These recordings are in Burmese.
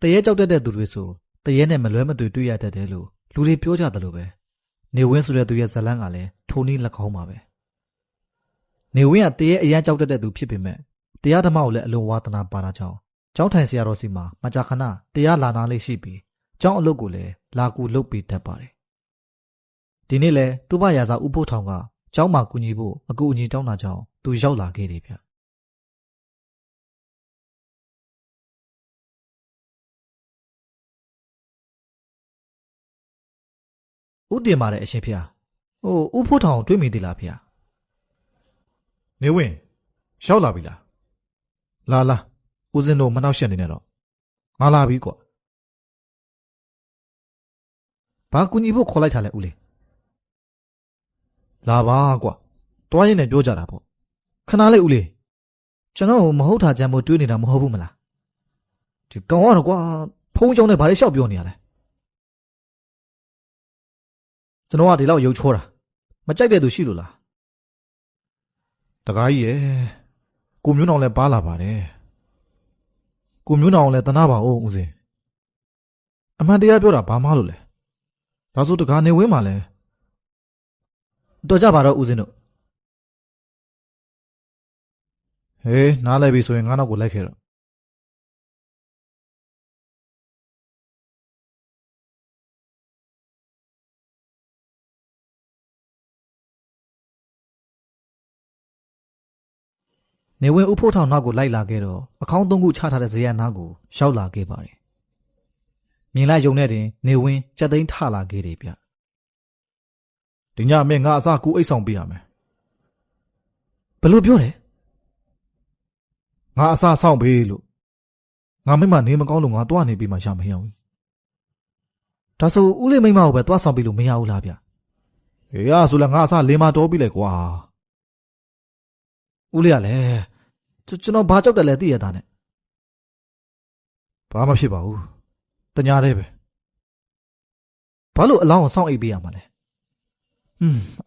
တရေကြောက်တဲ့သူတွေဆိုတရေနဲ့မလွဲမသွေတွေ့ရတတ်တယ်လို့လူတွေပြောကြတယ်လို့ပဲနေဝင်းဆိုတဲ့သူရဲ့ဇလန်းကလည်းထိုနည်းလက်ကောင်းပါပဲနေဝင်းကတရေအရန်ကြောက်တဲ့သူဖြစ်ပေမဲ့တရားဓမ္မကိုလည်းအလွန်ဝါသနာပါတာကြောင့်ကျောင်းထိုင်ဆရာတော်စီမှာမကြာခဏတရားလာနာလေးရှိပြီးကျောင်းအလုပ်ကိုလည်းလာကူလုပ်ပေးတတ်ပါတယ်ဒီနေ့လဲသူ့ဘရာဇာဦးဖို့ထောင်ကကျောင်းမှာကူညီဖို့အကူအညီတောင်းတာကြောင့်သူရောက်လာခဲ့တယ်ဗျဦးတင်ပါတယ်အရှင်ဖေ။ဦးဖို့ထောင်တွေ့မိသေးလားဖေ။နေဝင်းရောက်လာပြီလား။လာဦးစင်းတို့မနှောက်ရှက်နေနဲ့တော့ငါလာပြီကွာ။ဘာကူညီဖို့ခေါ်လိုက်တာလဲဦးလေး။လာပါကွာ။တွားရင်းနဲ့ပြောကြတာပေါ့။ခဏလေးဦးလေးကျွန်တော်မဟုတ်တာကြမ်းမို့တွေးနေတာမဟုတ်ဘူးမလား။ဒီကောင်ကတော့ကွာဖုန်းကြောင်းနဲ့ဘာတွေလျှောက်ပြောနေရလဲ။ကျွန်တော်ကဒီလောက်ရုပ်ချောတာမကြိုက်တဲ့သူရှိလို့လားတကားကြီးရဲ့ကိုမျိုးနောင်လည်းပါလာပါတယ်ကိုမျိုးနောင်လည်းတနာပါဦးဦးစင်အမှန်တရားပြောတာဘာမှလို့လဲဒါဆိုတကားနေဝင်းမှာလဲတော်ကြပါတော့ဦးစင်တို့ဟေးနားလိုက်ပြီဆိုရင်ငါနောက်ကိုလိုက်ခဲ့တော့နေဝင်ဦးဖို့ထောင်နောက်ကိုလိုက်လာခဲ့တော့အခေါင်းသုံးခုချထားတဲ့ဇေယျနားကိုရောက်လာခဲ့ပါတယ်။မြင်လိုက်ယုံနဲ့တင်နေဝင်ကြက်သိန်းထလာခဲ့တယ်ဗျ။ဒီညမင်းငါအစကူအိတ်ဆောင်ပေးရမယ်။ဘယ်လိုပြောတယ်။ငါအစဆောင်ပေးလို့ငါမိမနေမကောင်းလို့ငါတွားနေပြီးမှရမရဘူး။ဒါဆိုဦးလေးမိမကိုပဲတွားဆောင်ပြီးလို့မရဘူးလားဗျ။ဟေးဆိုလည်းငါအစလေးမတော်ပြီးလေကွာ။ဦးလေးကလည်းကျွန်တော်ဘာကြောက်တယ်လဲသိရတာနဲ့ဘာမှဖြစ်ပါဘူးတညာတည်းပဲဘာလို့အလောင်းကိုစောင့်အိပ်ပေးရမှာလဲ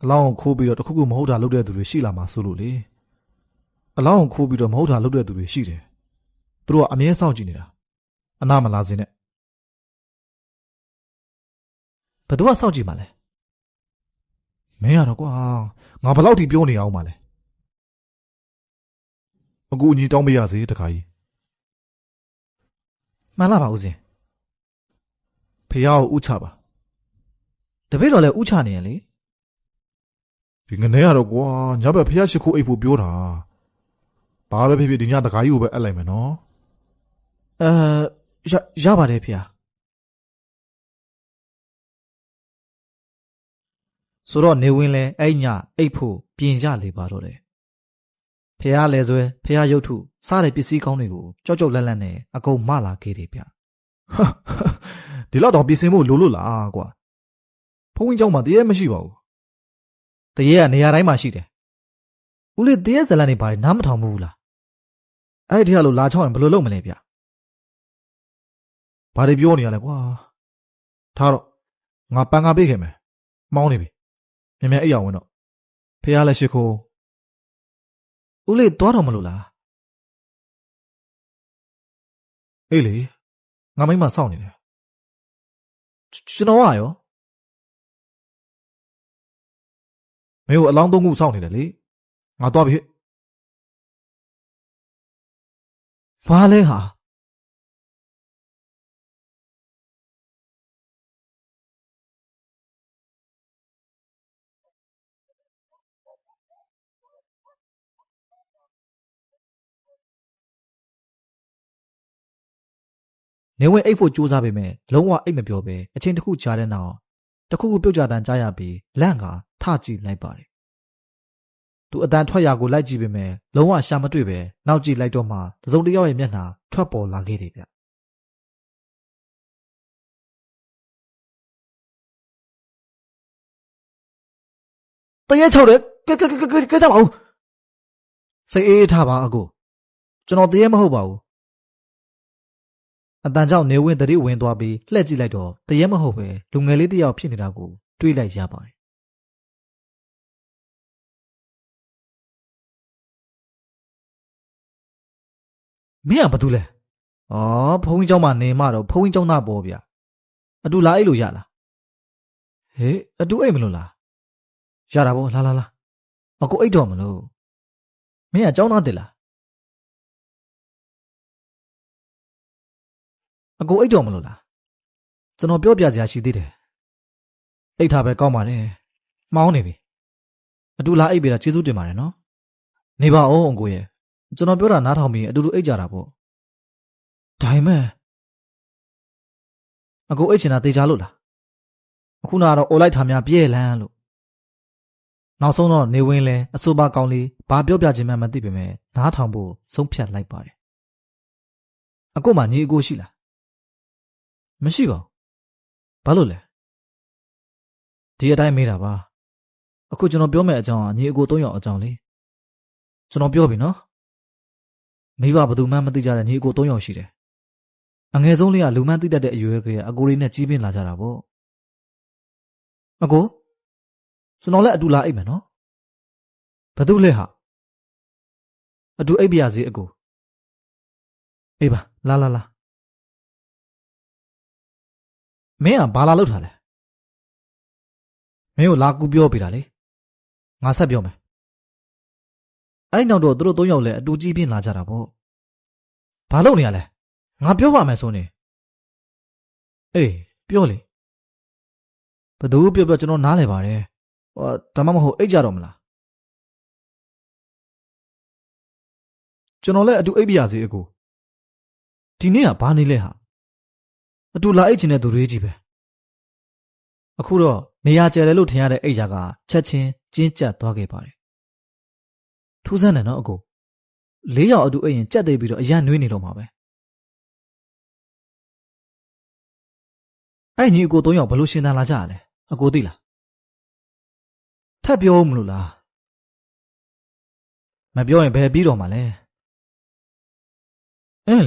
အလောင်းကိုခိုးပြီးတော့တခုခုမဟုတ်တာလုပ်တဲ့သူတွေရှိလာမှာဆိုလို့လေအလောင်းကိုခိုးပြီးတော့မဟုတ်တာလုပ်တဲ့သူတွေရှိတယ်သူတို့ကအမြဲစောင့်ကြည့်နေတာအနာမလာစေနဲ့ဘယ်သူကစောင့်ကြည့်မှာလဲမင်းရတော့ကွာငါဘယ်လောက်ထိပြောနေအောင်မလဲအကူအညီတောင်းပေးရစေတခါကြီးမှန်လားပါဦးစင်ဖေယောက်ဥချပါတပည့်တော်လည်းဥချနေရလေဒီငနေရတော့ကွာညဘက်ဖေရရှိခိုးအိပ်ဖို့ပြောတာဘာပဲဖြစ်ဖြစ်ဒီညတခါကြီးကိုပဲအပ်လိုက်မယ်နော်ရပါတယ်ဖေဆိုတော့နေဝင်လဲအဲ့ညအိပ်ဖို့ပြင်ကြလေပါတော့တယ်ဖះလဲဆွဲဖះရုပ်ထုစားတဲ့ပစ္စည်းကောင်းတွေကိုကြောက်ကြောက်လန့်လန့်နဲ့အကုန်မလာခဲ့တယ်ဗျဒီလောက်တော့ပြင်ဆင်ဖို့လိုလို့လားကွာဖုန်းကြီးเจ้าမှာတရေမရှိပါဘူးတရေကနေရာတိုင်းမှာရှိတယ်ဦးလေးတရေဇလန်နေပါတယ်နားမထောင်ဘူးလားအဲ့ဒီထက်လို့လာချောင်းရင်ဘယ်လိုလုပ်မလဲဗျဘာတွေပြောနေရလဲကွာထားတော့ငါပန်ကားပေးခဲ့မယ်မောင်းနေပြီမြင်မြင်အိပ်ရဝင်တော့ဖះလည်းရှိခိုးဦးလေးသွားတော့မလို့လားအေးလေငါမိမစောင့်နေတယ်ကျွန်တော်ကရောမင်းကိုအလောင်းသုံးခုစောင့်နေတယ်လေငါသွားပြီဘာလဲဟာနေဝင်အိတ်ဖို့ကြိုးစားပေမဲ့လုံးဝအိတ်မပြောပဲအချင်းတစ်ခုကြားတဲ့နောက်တစ်ခုခုပြုတ်ကြတန်းကြားရပြီးလန့်ကထကြည့်လိုက်ပါတယ်သူအတန်ထွက်ရာကိုလိုက်ကြည့်ပေမဲ့လုံးဝရှာမတွေ့ပဲနောက်ကြည့်လိုက်တော့မှတစုံတစ်ယောက်ရဲ့မျက်နှာထွက်ပေါ်လာခဲ့တယ်ဗျတရေချောက်တယ်ကဲကြပါဦးစိတ်အေးထားပါအကိုကျွန်တော်တရေမဟုတ်ပါဘူးအတန်ကြောင့်နေဝင်တတိဝင်သွားပြီးလှည့်ကြည့်လိုက်တော့တရေမဟုတ်ပဲလူငယ်လေးတစ်ယောက်ဖြစ်နေတာကိုတွေးလိုက်ရပါတယ်မင်းကဘာတူလဲ ဘုန်းကြီးကျောင်းမှာနေမှတော့ဘုန်းကြီးကျောင်းသားပေါ်ဗျအတူလာအိတ်လို့ရလားဟေးအတူအိတ်မလို့လားရတာပေါ့လာအကိုအိတ်တော့မလို့မင်းကကျောင်းသားတက်လားအကိုအိတ်တော့မလို့လားကျွန်တော်ပြောပြစရာရှိသေးတယ်အိတ်ထားပဲကောင်းပါတယ်မှောင်းနေပြီအတူလာအိတ်ပေးတာကျေးဇူးတင်ပါတယ်နော်နေပါအောင်အကိုရဲ့ကျွန်တော်ပြောတာနားထောင်ပြီးအတူတူအိတ်ကြတာပေါ့ဒါပေမဲ့အကိုအိတ်ချင်တာတေချာလို့လားအခုနကတော့အိုလိုက်ထားများပြည့်လန်းလို့နောက်ဆုံးတော့နေဝင်လဲအဆိုပါကောင်းလေးဘာပြောပြခြင်းမှမသိပေမဲ့နားထောင်ဖို့ဆုံးဖြတ်လိုက်ပါတယ်အကိုမှညီအကိုရှိလားမရှိပါဘူးဘာလို့လဲဒီအတိုင်းမေးတာပါအခုကျွန်တော်ပြောမယ့်အကြောင်းကညီအကို၃ယောက်အကြောင်းလေကျွန်တော်ပြောပြီနော်မိဘဘယ်သူမှမသိကြတဲ့ညီအကို၃ယောက်ရှိတယ်အငယ်ဆုံးလေးကလူမှန်းသိတတ်တဲ့အရွယ်ကလေးကအကိုလေးနဲ့ကြီးပြင်းလာကြတာပေါ့အကိုကျွန်တော်လည်းအတူလာအိပ်မယ်နော်ဘယ်သူလဲဟာအတူအိပ်ပြရစီအကိုအေးပါလာမင်းကဘာလာလောက်ထားလဲမင်းကိုလာကူပြောပြတာလေငါဆက်ပြောမယ်အဲ့နောက်တော့သူတို့၃ယောက်လည်းအတူကြီးပြင်းလာကြတာပေါ့ဘာလုပ်နေရလဲငါပြောပါမယ်ဆိုနေအေးပြောလေဘယ်သူပြောကျွန်တော်နားလဲပါတယ်ဒါမှမဟုတ်အိတ်ကြတော့မလားကျွန်တော်လည်းအတူအိပ်ပြရစီအကိုဒီနေ့ကဘာနေလဲဟာအတူလာအိတ်ချင်တဲ့သူတွေကြီးပဲအခုတော့နေရာကျယ်တယ်လို့ထင်ရတဲ့အိတ်ရာကချက်ချင်းကျဉ်းကျပ်သွားခဲ့ပါတယ်ထူးဆန်းတယ်နော်အကို၄ယောက်အတူအိတ်ရင်ကြက်သိပြီးတော့အရန်နွေးနေတော့မှာပဲအဲ့ညီအကို၃ယောက်ဘလို့ရှင်းတန်းလာကြရလဲအကိုသိလားထပ်ပြောဦးမလို့လားမပြောရင်ဘယ်ပြီးတော့မှာလဲ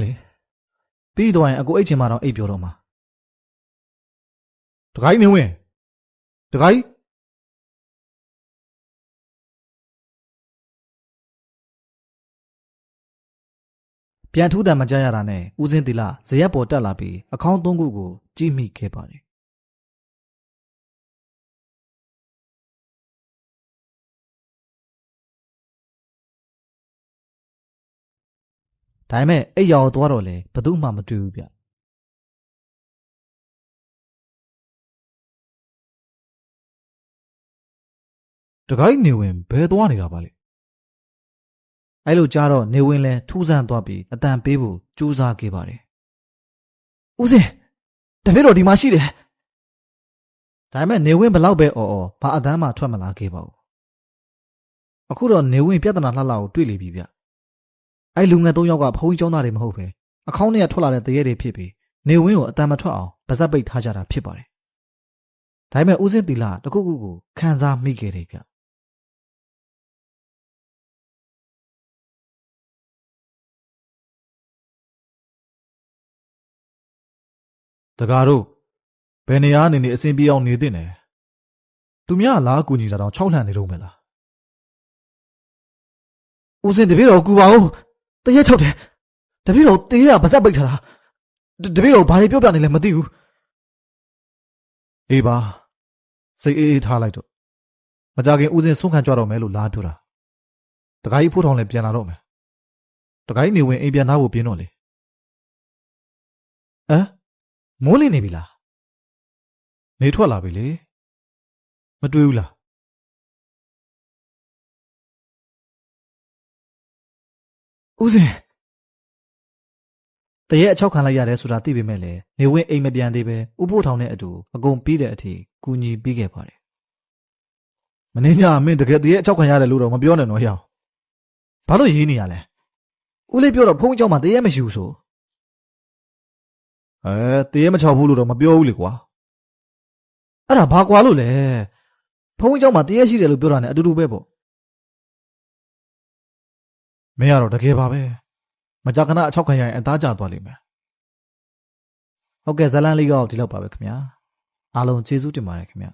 လေပြီးတော့ရင်အကိုအိတ်ချင်မှတော့အိတ်ပြောတော့မှာတခိုင်းနေဝင်တခိုင်းပြန်ထူးတံမကြရတာနဲ့ဦးစင်းတီလာဇရက်ပေါ်တက်လာပြီးအခေါင်း၃ခုကိုကြည့်မိခဲ့ပါတယ်ဒါပေမဲ့အိတ်ရောက်သွားတော့လေဘသူမှမတွေ့ဘူးဗျတခိုင်းနေဝင်ဘယ်သွားနေတာပါလဲအဲ့လိုကြားတော့နေဝင်လဲထူးဆန်းသွားပြီးအတန်ပေးဖို့ကြိုးစားခဲ့ပါတယ်ဦးစင်းတပည့်တော်ဒီမှာရှိတယ်ဒါပေမဲ့နေဝင်ဘလောက်ပဲအော်ဘာအတန်းမှထွက်မလာခဲ့ပါဘူးအခုတော့နေဝင်ပြဿနာလှလှကိုတွေ့လိမ့်ပြီဗျအဲ့လူငယ်၃ယောက်ကဘုန်းကြီးကျောင်းသားတွေမဟုတ်ပဲအခေါင်းထဲကထွက်လာတဲ့တရေတွေဖြစ်ပြီးနေဝင်ကိုအတန်မထွက်အောင်ဗဇက်ပိတ်ထားကြတာဖြစ်ပါတယ်ဒါပေမဲ့ဦးစင်းတီလာတခုခုကိုခံစားမိခဲ့တယ်ဗျတကားတို့ဘယ်နေရာနေအစဉ်ပြေအောင်နေသင့်တယ်သူများလားကူညီတာတော့၆လှန်နေတော့မယ်လားဦးစင်းတပည့်တော်ကူပါဦးတရက်၆တယ်တပည့်တော်တေးရဗဇက်ပိတ်ထားတာတပည့်တော်ဘာတွေပြောပြနေလဲမသိဘူးအေးပါစိတ်အေးထားလိုက်တော့မကြခင်ဦးစင်းဆုံးခံကြတော့မယ်လို့လားပြောတာတခိုင်းဖိုးထောင်လည်းပြန်လာတော့မယ်တခိုင်းနေဝင်အိမ်ပြန်သားဖို့ပြင်းတော့လေမိုးလင်းနေပြီလားနေထွက်လာပြီလေမတွေ့ဘူးလားဦးစင်းတရက်အချောက်ခံလိုက်ရတယ်ဆိုတာသိပေမဲ့လည်းနေဝင်အိမ်မပြန်သေးပဲဥပိုးထောင်နဲ့အတူအကုန်ပြီးတဲ့အထိကူညီပြီးခဲ့ပါတယ်မင်းညမင်းတကယ်တရက်အချောက်ခံရတယ်လို့တော့မပြောနဲ့တော့ဟျောင်းဘာလို့ရေးနေရလဲဦးလေးပြောတော့ဖုန်းကြောင်းမှာတရက်မရှိဘူးဆိုတရေမချောက်ဘူးလို့တော့မပြောဘူးလေကွာအဲ့ဒါဘာကွာလို့လဲဖုန်းကြောင်းမှာတရေရှိတယ်လို့ပြောတာ ਨੇ အတူတူပဲပေါ့မင်းကတော့တကယ်ပါပဲမကြခဏအချောက်ခံရရင်အသားကျသွားလိမ့်မယ်ဟုတ်ကဲ့ဇလန်းလေးကောဒီလောက်ပါပဲခင်ဗျာအားလုံးကျေးဇူးတင်ပါတယ်ခင်ဗျာ